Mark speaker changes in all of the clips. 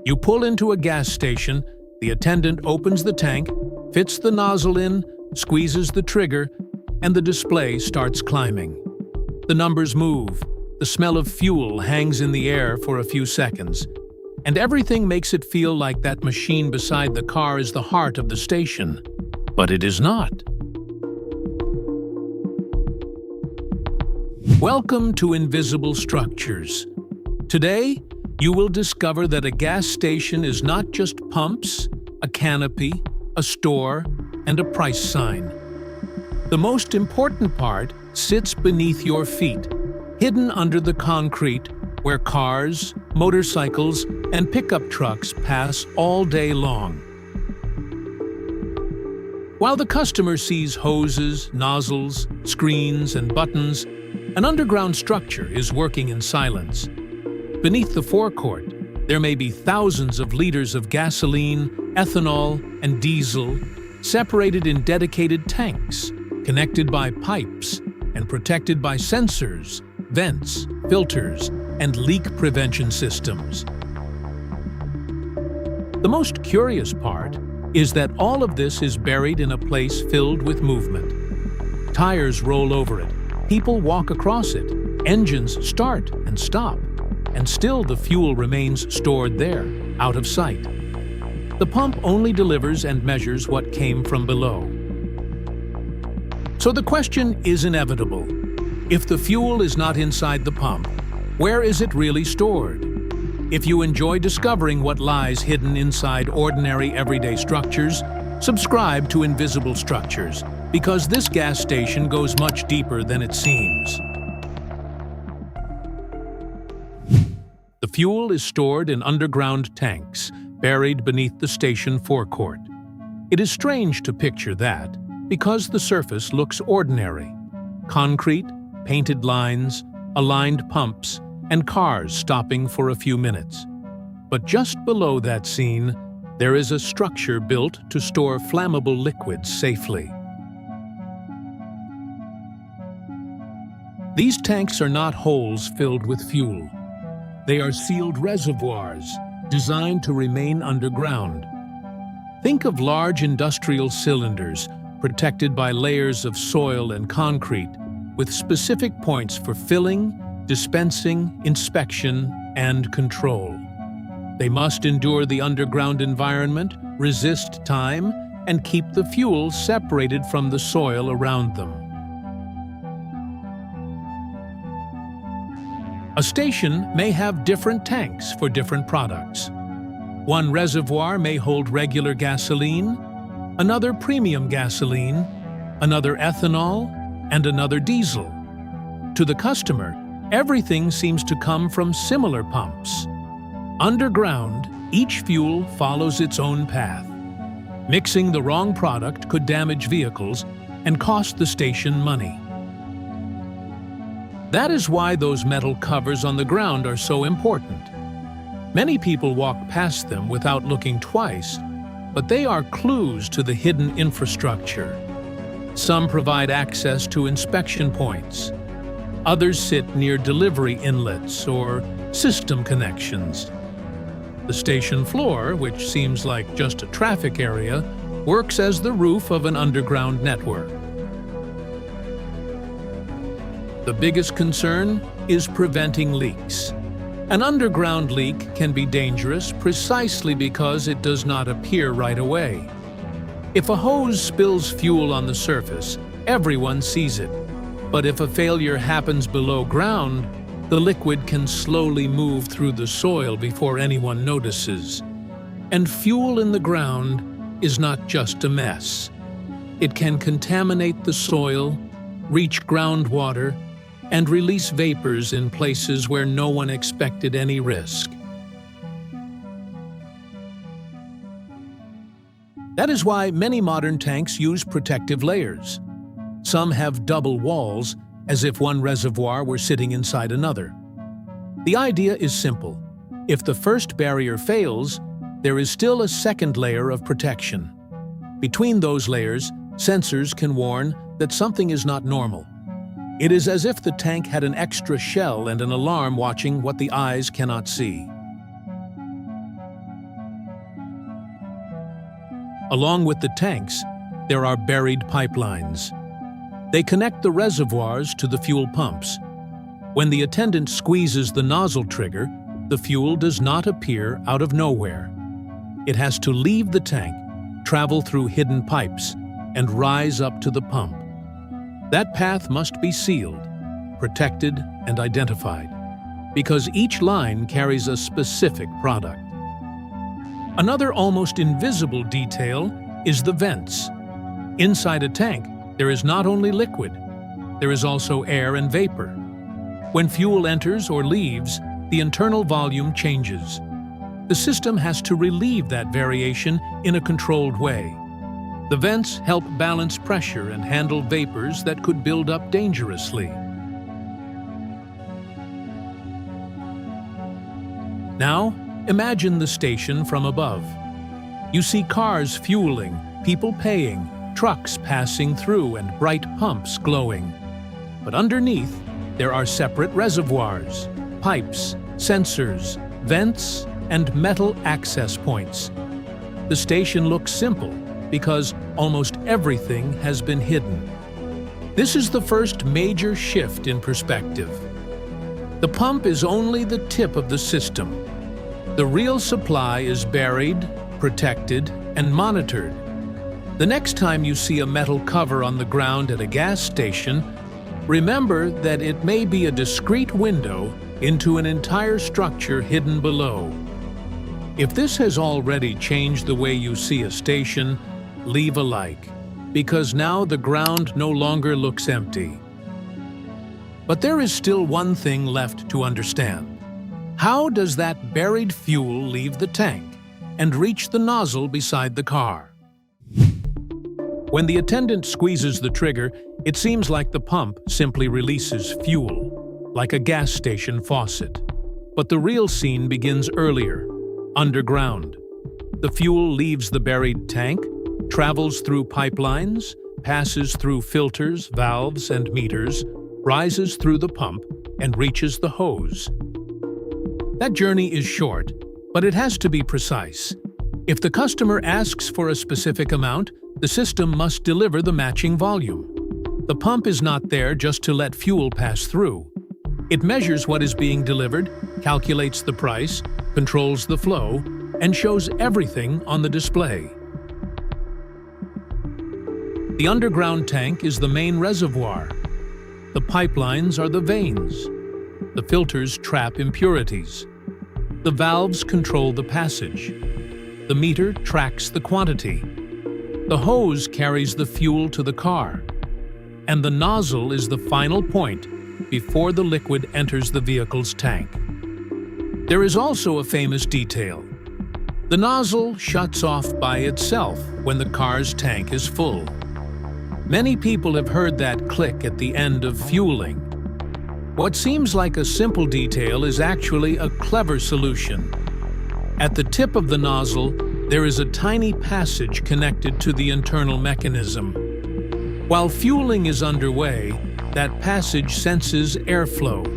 Speaker 1: You pull into a gas station, the attendant opens the tank, fits the nozzle in, squeezes the trigger, and the display starts climbing. The numbers move, the smell of fuel hangs in the air for a few seconds, and everything makes it feel like that machine beside the car is the heart of the station. But it is not. Welcome to Invisible Structures. Today, you will discover that a gas station is not just pumps, a canopy, a store, and a price sign. The most important part sits beneath your feet, hidden under the concrete where cars, motorcycles, and pickup trucks pass all day long. While the customer sees hoses, nozzles, screens, and buttons, an underground structure is working in silence. Beneath the forecourt, there may be thousands of liters of gasoline, ethanol, and diesel, separated in dedicated tanks, connected by pipes, and protected by sensors, vents, filters, and leak prevention systems. The most curious part is that all of this is buried in a place filled with movement. Tires roll over it, people walk across it, engines start and stop, and still the fuel remains stored there, out of sight. The pump only delivers and measures what came from below. So the question is inevitable. If the fuel is not inside the pump, where is it really stored? If you enjoy discovering what lies hidden inside ordinary everyday structures, subscribe to Invisible Structures, because this gas station goes much deeper than it seems. The fuel is stored in underground tanks, buried beneath the station forecourt. It is strange to picture that, because the surface looks ordinary. Concrete, painted lines, aligned pumps, and cars stopping for a few minutes. But just below that scene, there is a structure built to store flammable liquids safely. These tanks are not holes filled with fuel. They are sealed reservoirs designed to remain underground. Think of large industrial cylinders protected by layers of soil and concrete, with specific points for filling, dispensing, inspection, and control. They must endure the underground environment, resist time, and keep the fuel separated from the soil around them. A station may have different tanks for different products. One reservoir may hold regular gasoline, another premium gasoline, another ethanol, and another diesel. To the customer, everything seems to come from similar pumps. Underground, each fuel follows its own path. Mixing the wrong product could damage vehicles and cost the station money. That is why those metal covers on the ground are so important. Many people walk past them without looking twice, but they are clues to the hidden infrastructure. Some provide access to inspection points. Others sit near delivery inlets or system connections. The station floor, which seems like just a traffic area, works as the roof of an underground network. The biggest concern is preventing leaks. An underground leak can be dangerous precisely because it does not appear right away. If a hose spills fuel on the surface, everyone sees it. But if a failure happens below ground, the liquid can slowly move through the soil before anyone notices. And fuel in the ground is not just a mess. It can contaminate the soil, reach groundwater, and release vapors in places where no one expected any risk. That is why many modern tanks use protective layers. Some have double walls, as if one reservoir were sitting inside another. The idea is simple. If the first barrier fails, there is still a second layer of protection. Between those layers, sensors can warn that something is not normal. It is as if the tank had an extra shell and an alarm watching what the eyes cannot see. Along with the tanks, there are buried pipelines. They connect the reservoirs to the fuel pumps. When the attendant squeezes the nozzle trigger, the fuel does not appear out of nowhere. It has to leave the tank, travel through hidden pipes, and rise up to the pump. That path must be sealed, protected, and identified, because each line carries a specific product. Another almost invisible detail is the vents. Inside a tank, there is not only liquid, there is also air and vapor. When fuel enters or leaves, the internal volume changes. The system has to relieve that variation in a controlled way. The vents help balance pressure and handle vapors that could build up dangerously. Now, imagine the station from above. You see cars fueling, people paying, trucks passing through, and bright pumps glowing. But underneath, there are separate reservoirs, pipes, sensors, vents, and metal access points. The station looks simple because almost everything has been hidden. This is the first major shift in perspective. The pump is only the tip of the system. The real supply is buried, protected, and monitored. The next time you see a metal cover on the ground at a gas station, remember that it may be a discrete window into an entire structure hidden below. If this has already changed the way you see a station, leave a like, because now the ground no longer looks empty. But there is still one thing left to understand. How does that buried fuel leave the tank and reach the nozzle beside the car? When the attendant squeezes the trigger, it seems like the pump simply releases fuel, like a gas station faucet. But the real scene begins earlier, underground. The fuel leaves the buried tank, travels through pipelines, passes through filters, valves, and meters, rises through the pump, and reaches the hose. That journey is short, but it has to be precise. If the customer asks for a specific amount, the system must deliver the matching volume. The pump is not there just to let fuel pass through. It measures what is being delivered, calculates the price, controls the flow, and shows everything on the display. The underground tank is the main reservoir. The pipelines are the veins. The filters trap impurities. The valves control the passage. The meter tracks the quantity. The hose carries the fuel to the car. And the nozzle is the final point before the liquid enters the vehicle's tank. There is also a famous detail. The nozzle shuts off by itself when the car's tank is full. Many people have heard that click at the end of fueling. What seems like a simple detail is actually a clever solution. At the tip of the nozzle, there is a tiny passage connected to the internal mechanism. While fueling is underway, that passage senses airflow.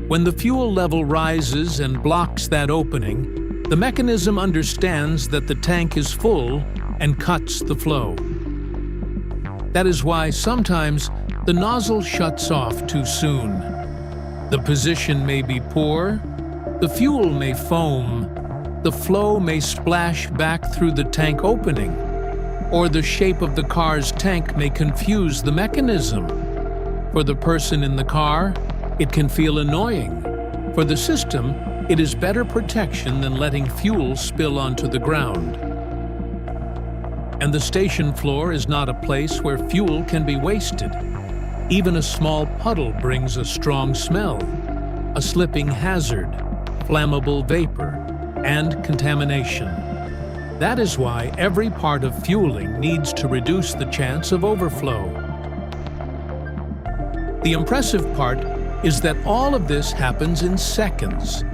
Speaker 1: When the fuel level rises and blocks that opening, the mechanism understands that the tank is full and cuts the flow. That is why sometimes the nozzle shuts off too soon. The position may be poor, the fuel may foam, the flow may splash back through the tank opening, or the shape of the car's tank may confuse the mechanism. For the person in the car, it can feel annoying. For the system, it is better protection than letting fuel spill onto the ground. And the station floor is not a place where fuel can be wasted. Even a small puddle brings a strong smell, a slipping hazard, flammable vapor, and contamination. That is why every part of fueling needs to reduce the chance of overflow. The impressive part is that all of this happens in seconds.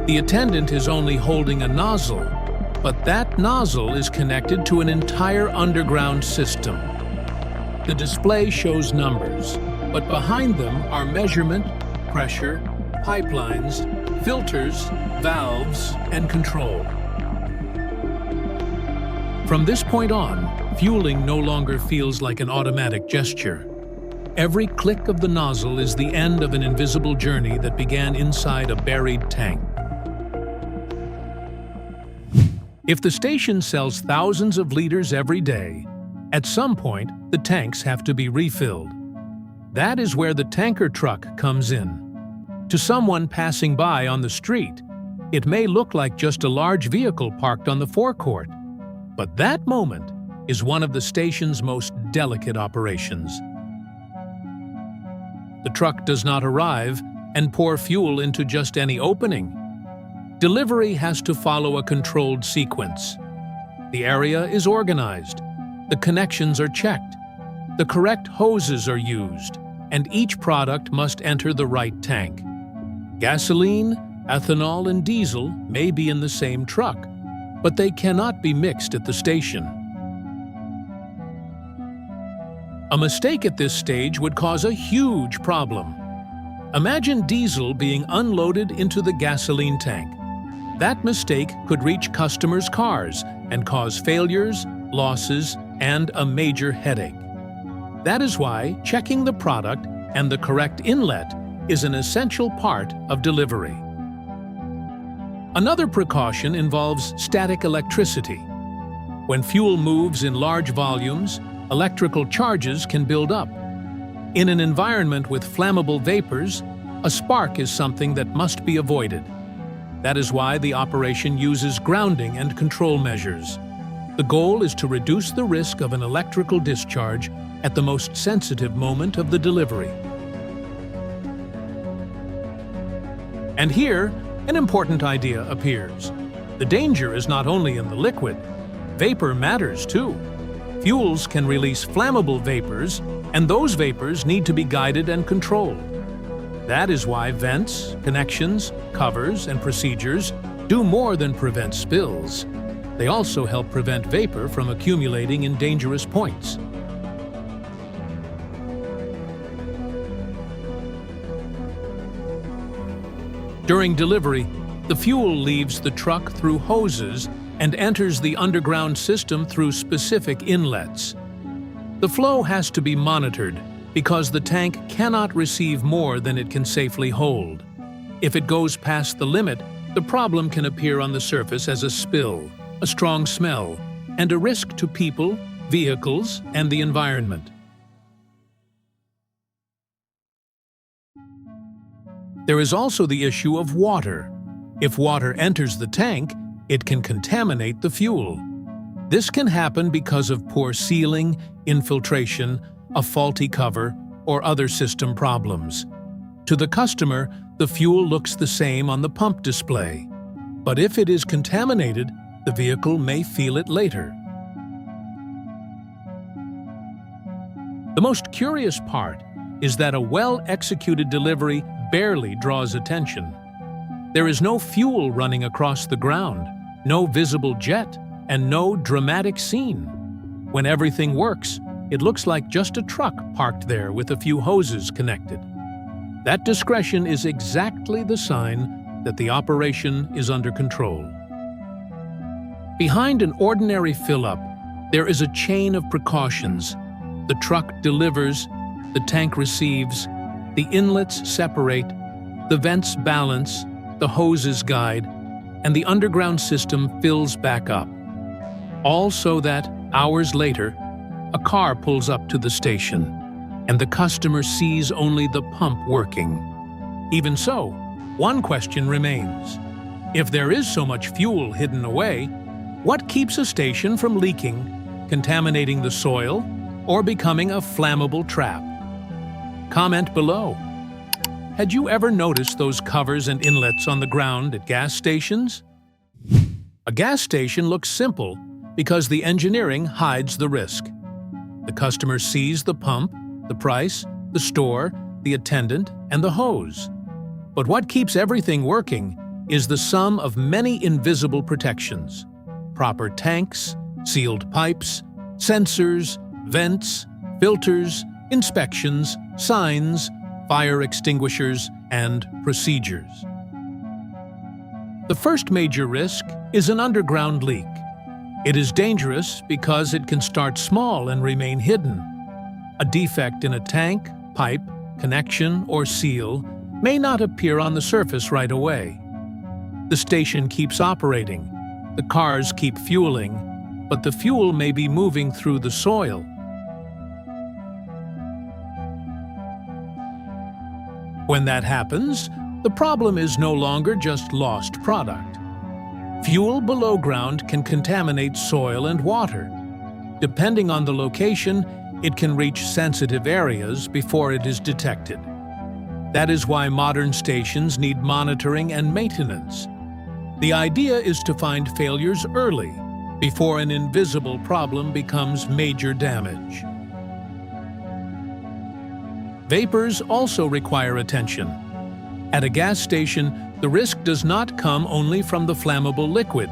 Speaker 1: The attendant is only holding a nozzle, but that nozzle is connected to an entire underground system. The display shows numbers, but behind them are measurement, pressure, pipelines, filters, valves, and control. From this point on, fueling no longer feels like an automatic gesture. Every click of the nozzle is the end of an invisible journey that began inside a buried tank. If the station sells thousands of liters every day, at some point, the tanks have to be refilled. That is where the tanker truck comes in. To someone passing by on the street, it may look like just a large vehicle parked on the forecourt, but that moment is one of the station's most delicate operations. The truck does not arrive and pour fuel into just any opening. Delivery has to follow a controlled sequence. The area is organized, the connections are checked, the correct hoses are used, and each product must enter the right tank. Gasoline, ethanol, and diesel may be in the same truck, but they cannot be mixed at the station. A mistake at this stage would cause a huge problem. Imagine diesel being unloaded into the gasoline tank. That mistake could reach customers' cars and cause failures, losses, and a major headache. That is why checking the product and the correct inlet is an essential part of delivery. Another precaution involves static electricity. When fuel moves in large volumes, electrical charges can build up. In an environment with flammable vapors, a spark is something that must be avoided. That is why the operation uses grounding and control measures. The goal is to reduce the risk of an electrical discharge at the most sensitive moment of the delivery. And here, an important idea appears. The danger is not only in the liquid. Vapor matters too. Fuels can release flammable vapors, and those vapors need to be guided and controlled. That is why vents, connections, covers, and procedures do more than prevent spills. They also help prevent vapor from accumulating in dangerous points. During delivery, the fuel leaves the truck through hoses and enters the underground system through specific inlets. The flow has to be monitored because the tank cannot receive more than it can safely hold. If it goes past the limit, the problem can appear on the surface as a spill, a strong smell, and a risk to people, vehicles, and the environment. There is also the issue of water. If water enters the tank, it can contaminate the fuel. This can happen because of poor sealing, infiltration, a faulty cover, or other system problems. To the customer, the fuel looks the same on the pump display. But if it is contaminated, the vehicle may feel it later. The most curious part is that a well-executed delivery barely draws attention. There is no fuel running across the ground, no visible jet, and no dramatic scene. When everything works, it looks like just a truck parked there with a few hoses connected. That discretion is exactly the sign that the operation is under control. Behind an ordinary fill-up, there is a chain of precautions. The truck delivers, the tank receives, the inlets separate, the vents balance, the hoses guide, and the underground system fills back up. All so that, hours later, a car pulls up to the station, and the customer sees only the pump working. Even so, one question remains. If there is so much fuel hidden away, what keeps a station from leaking, contaminating the soil, or becoming a flammable trap? Comment below. Had you ever noticed those covers and inlets on the ground at gas stations? A gas station looks simple because the engineering hides the risk. The customer sees the pump, the price, the store, the attendant, and the hose. But what keeps everything working is the sum of many invisible protections. Proper tanks, sealed pipes, sensors, vents, filters, inspections, signs, fire extinguishers, and procedures. The first major risk is an underground leak. It is dangerous because it can start small and remain hidden. A defect in a tank, pipe, connection, or seal may not appear on the surface right away. The station keeps operating, the cars keep fueling, but the fuel may be moving through the soil. When that happens, the problem is no longer just lost product. Fuel below ground can contaminate soil and water. Depending on the location, it can reach sensitive areas before it is detected. That is why modern stations need monitoring and maintenance. The idea is to find failures early, before an invisible problem becomes major damage. Vapors also require attention. At a gas station, the risk does not come only from the flammable liquid.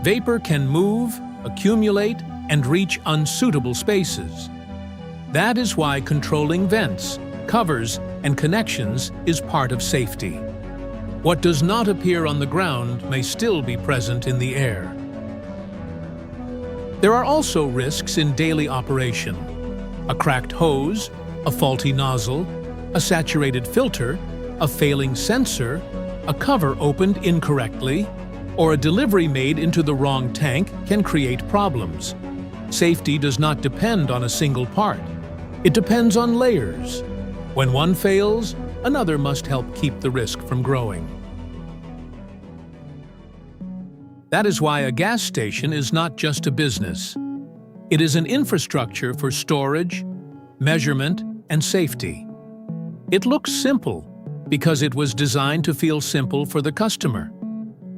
Speaker 1: Vapor can move, accumulate, and reach unsuitable spaces. That is why controlling vents, covers, and connections is part of safety. What does not appear on the ground may still be present in the air. There are also risks in daily operation. A cracked hose, a faulty nozzle, a saturated filter, a failing sensor, a cover opened incorrectly, or a delivery made into the wrong tank can create problems. Safety does not depend on a single part. It depends on layers. When one fails, another must help keep the risk from growing. That is why a gas station is not just a business. It is an infrastructure for storage, measurement, and safety. It looks simple because it was designed to feel simple for the customer.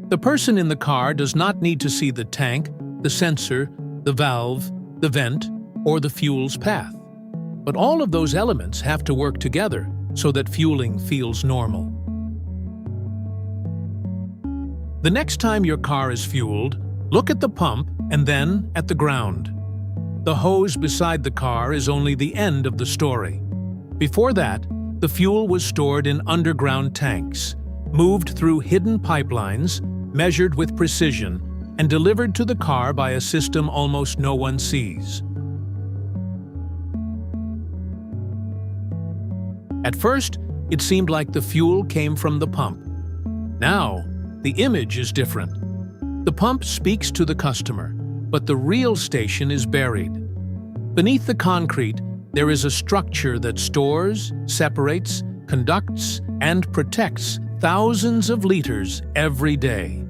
Speaker 1: The person in the car does not need to see the tank, the sensor, the valve, the vent, or the fuel's path. But all of those elements have to work together so that fueling feels normal. The next time your car is fueled, look at the pump and then at the ground. The hose beside the car is only the end of the story. Before that, the fuel was stored in underground tanks, moved through hidden pipelines, measured with precision, and delivered to the car by a system almost no one sees. At first, it seemed like the fuel came from the pump. Now, the image is different. The pump speaks to the customer, but the real station is buried. Beneath the concrete, there is a structure that stores, separates, conducts, and protects thousands of liters every day.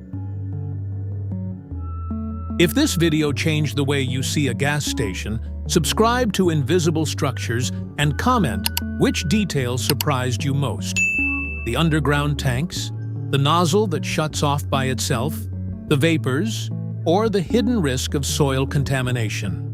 Speaker 1: If this video changed the way you see a gas station, subscribe to Invisible Structures and comment which detail surprised you most. The underground tanks, the nozzle that shuts off by itself, the vapors, or the hidden risk of soil contamination.